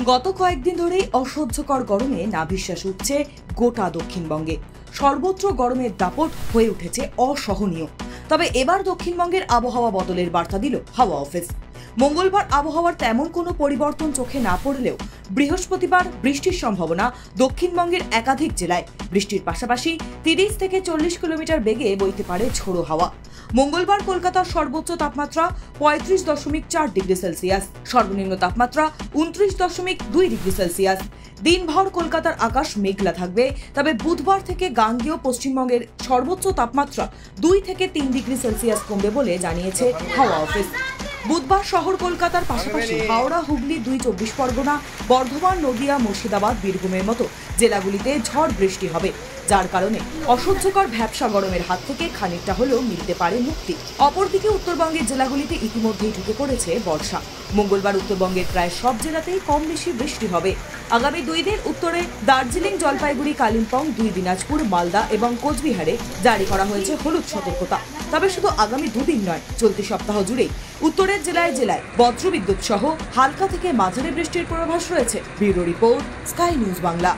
গত কয়েকদিন ধরেই অসহ্যকর গরমে নাভিশ্বাস উঠছে গোটা দক্ষিণবঙ্গে। সর্বত্র গরমের দাপট হয়ে উঠেছে অসহনীয়। তবে এবার দক্ষিণবঙ্গের আবহাওয়া বদলের বার্তা দিল হাওয়া অফিস। মঙ্গলবার আবহাওয়ার তেমন কোনো পরিবর্তন চোখে না পড়লেও বৃহস্পতিবার বৃষ্টির সম্ভাবনা দক্ষিণবঙ্গের একাধিক জেলায়। বৃষ্টির পাশাপাশি 30 থেকে 40 কিলোমিটার বেগে বইতে পারে ঝোড়ো হাওয়া। মঙ্গলবার কলকাতার সর্বোচ্চ তাপমাত্রা 35.4 ডিগ্রি সেলসিয়াস, সর্বনিম্ন তাপমাত্রা 29.2 ডিগ্রি সেলসিয়াস। দিনভর কলকাতার আকাশ মেঘলা থাকবে। তবে বুধবার থেকে গাঙ্গেয় পশ্চিমবঙ্গের সর্বোচ্চ তাপমাত্রা 2 থেকে 3 ডিগ্রি সেলসিয়াস কমবে বলে জানিয়েছে হাওয়া অফিস। বুধবার শহর কলকাতার পাশাপাশি হাওড়া, হুগলি, 2 চব্বিশ পরগনা, বর্ধমান, নদিয়া, মুর্শিদাবাদ, বীরভূমের মতো জেলাগুলিতে ঝড় বৃষ্টি হবে, যার কারণে অসহ্যকর ভ্যাপসা গরমের হাত থেকে খানিকটা হলেও মিলতে পারে মুক্তি। অপরদিকে উত্তরবঙ্গের জেলাগুলিতে ইতিমধ্যেই ঢুকে পড়েছে বর্ষা। মঙ্গলবার উত্তরবঙ্গের প্রায় সব জেলাতেই কম বেশি বৃষ্টি হবে। আগামী 2 দিন উত্তরে দার্জিলিং, জলপাইগুড়ি, কালিম্পং, 2 দিনাজপুর, মালদা এবং কোচবিহারে জারি করা হয়েছে হলুদ সতর্কতা। তবে শুধু আগামী 2 দিন নয়, চলতি সপ্তাহ জুড়েই উত্তরের জেলায় জেলায় বজ্রবিদ্যুৎ সহ হালকা থেকে মাঝারি বৃষ্টির পূর্বাভাস রয়েছে। Bureau report, sky news Bangla.